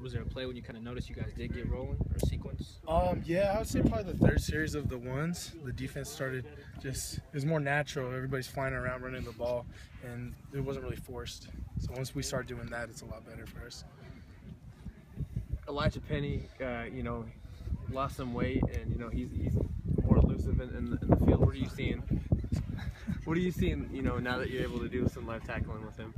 Was there a play when you kind of noticed you guys did get rolling or a sequence? Yeah, I would say probably the third series of the ones. The defense started it was more natural. Everybody's flying around, running the ball, and it wasn't really forced. So once we start doing that, it's a lot better for us. Elijah Penny, lost some weight, and he's more elusive in the field. What are you seeing? What are you seeing? Now that you're able to do some live tackling with him.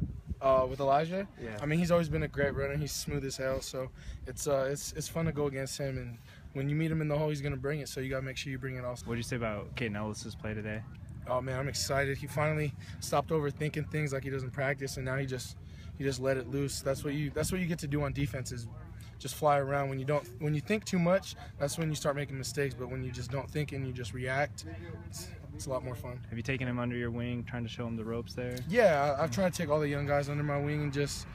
With Elijah, yeah. I mean, he's always been a great runner. He's smooth as hell, so it's fun to go against him. And when you meet him in the hole, he's gonna bring it. So you gotta make sure you bring it also. What did you say about Caden Ellis's play today? Oh man, I'm excited. He finally stopped overthinking things like he doesn't practice, and now he just let it loose. That's what you get to do on defense is just fly around. When you think too much, that's when you start making mistakes. But when you just don't think and you just react, it's a lot more fun. Have you taken him under your wing, trying to show him the ropes there? Yeah, I've tried to take all the young guys under my wing and just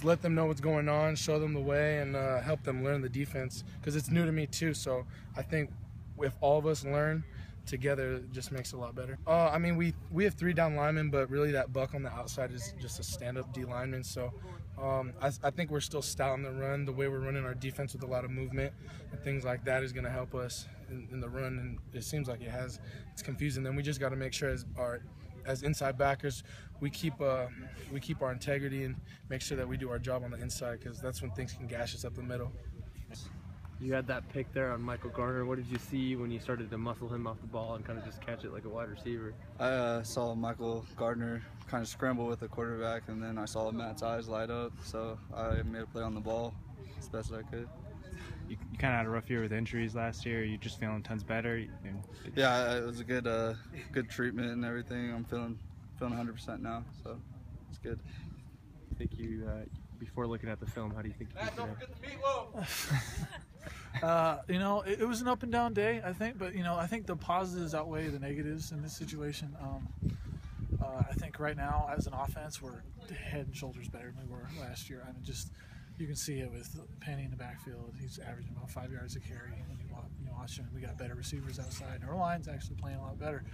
let them know what's going on, show them the way, and help them learn the defense because it's new to me too. So I think if all of us learn together, it just makes it a lot better. I mean, we have 3 down linemen, but really that buck on the outside is just a stand-up D lineman. So I think we're still stout in the run. The way we're running our defense with a lot of movement and things like that is going to help us in the run, and it seems like it has. It's confusing. Then we just got to make sure as inside backers, we keep our integrity and make sure that we do our job on the inside because that's when things can gash us up the middle. You had that pick there on Michael Garner. What did you see when you started to muscle him off the ball and kind of just catch it like a wide receiver? I saw Michael Gardner kind of scramble with the quarterback, and then I saw Matt's eyes light up, so I made a play on the ball as best as I could. You kind of had a rough year with injuries last year. You just feeling tons better? Yeah, it was a good treatment and everything. I'm feeling 100% now, so it's good. I think you, before looking at the film, how do you think you did today? It was an up and down day, I think, but I think the positives outweigh the negatives in this situation. I think right now, as an offense, we're head and shoulders better than we were last year. I mean, you can see it with Penny in the backfield. He's averaging about 5 yards a carry. When you watch him, we got better receivers outside, and our line's actually playing a lot better.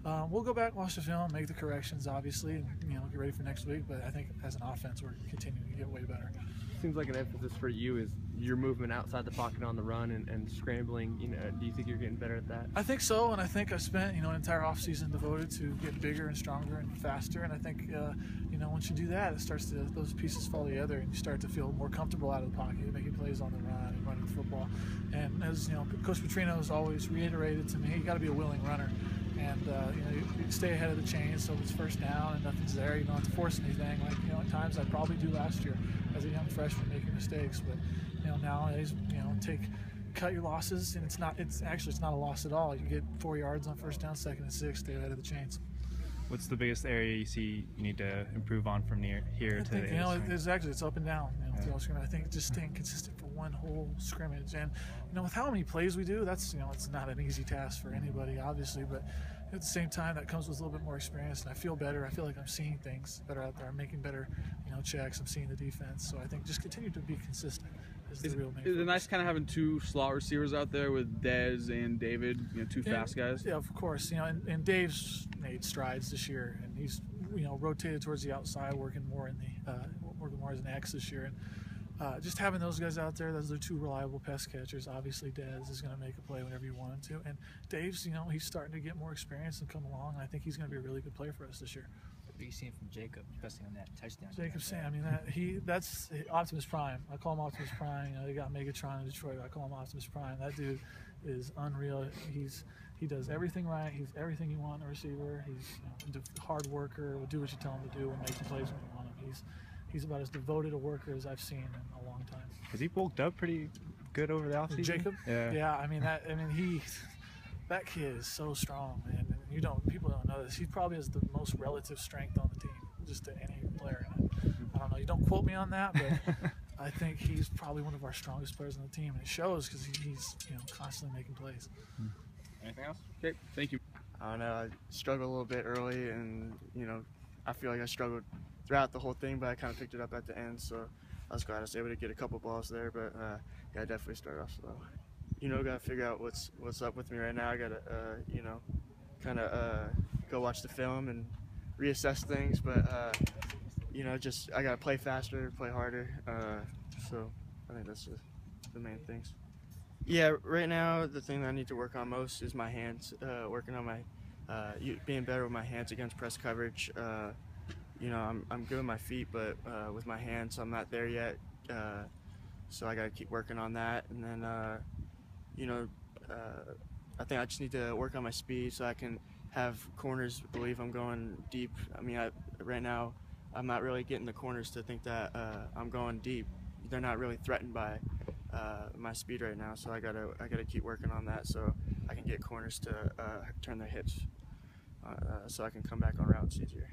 We'll go back, watch the film, make the corrections, obviously, and get ready for next week. But I think as an offense, we're continuing to get way better. Seems like an emphasis for you is your movement outside the pocket on the run and scrambling. Do you think you're getting better at that? I think so, and I think I spent an entire offseason devoted to get bigger and stronger and faster. And I think once you do that, it starts to those pieces fall together, and you start to feel more comfortable out of the pocket, making plays on the run and running the football. And as Coach Petrino has always reiterated to me, you got to be a willing runner. And you stay ahead of the chain, so if it's first down and nothing's there, you don't have to force anything. Like at times I probably do last year as a young freshman making mistakes. But nowadays, cut your losses, and it's not a loss at all. You get 4 yards on first down, 2nd and 6, stay ahead of the chains. What's the biggest area you see you need to improve on from here to the end? It's up and down. I think just staying consistent for one whole scrimmage, and with how many plays we do, that's it's not an easy task for anybody, obviously, but at the same time that comes with a little bit more experience, and I feel better. I feel like I'm seeing things better out there. I'm making better checks. I'm seeing the defense, so I think just continue to be consistent is the real main focus. Is it nice kind of having 2 slot receivers out there with Dez and David, 2 fast guys? Yeah, of course. And Dave's made strides this year, and he's rotated towards the outside, working more as an X this year. And just having those guys out there, those are 2 reliable pass catchers. Obviously, Dez is going to make a play whenever you want him to, and Dave's he's starting to get more experience and come along. And I think he's going to be a really good player for us this year. What are you seeing from Jacob, especially on that touchdown? Jacob Sam, I mean that's Optimus Prime. I call him Optimus Prime. They got Megatron in Detroit. I call him Optimus Prime. That dude is unreal. He does everything right. He's everything you want in a receiver. He's a hard worker. Will do what you tell him to do and make the plays when you want him. He's about as devoted a worker as I've seen in a long time. Has he bulked up pretty good over the offseason? Jacob? Yeah. That kid is so strong, man. And people don't know this. He probably has the most relative strength on the team, just to any player. And I don't know. You don't quote me on that, but I think he's probably one of our strongest players on the team, and it shows because he's constantly making plays. Anything else? Okay, thank you. I don't know. I struggled a little bit early, and I feel like I struggled throughout the whole thing, but I kind of picked it up at the end. So I was glad I was able to get a couple balls there, but I definitely started off slow. Got to figure out what's up with me right now. I got to kind of go watch the film and reassess things, but I got to play faster, play harder. So I think that's the main things. Yeah, right now the thing that I need to work on most is my hands. Working on my being better with my hands against press coverage. You know, I'm good with my feet, but with my hands I'm not there yet. So I got to keep working on that. And then you know, I think I just need to work on my speed so I can have corners believe I'm going deep. I mean, right now I'm not really getting the corners to think that I'm going deep. They're not really threatened by my speed right now, so I gotta keep working on that so I can get corners to turn their hips, so I can come back on routes easier.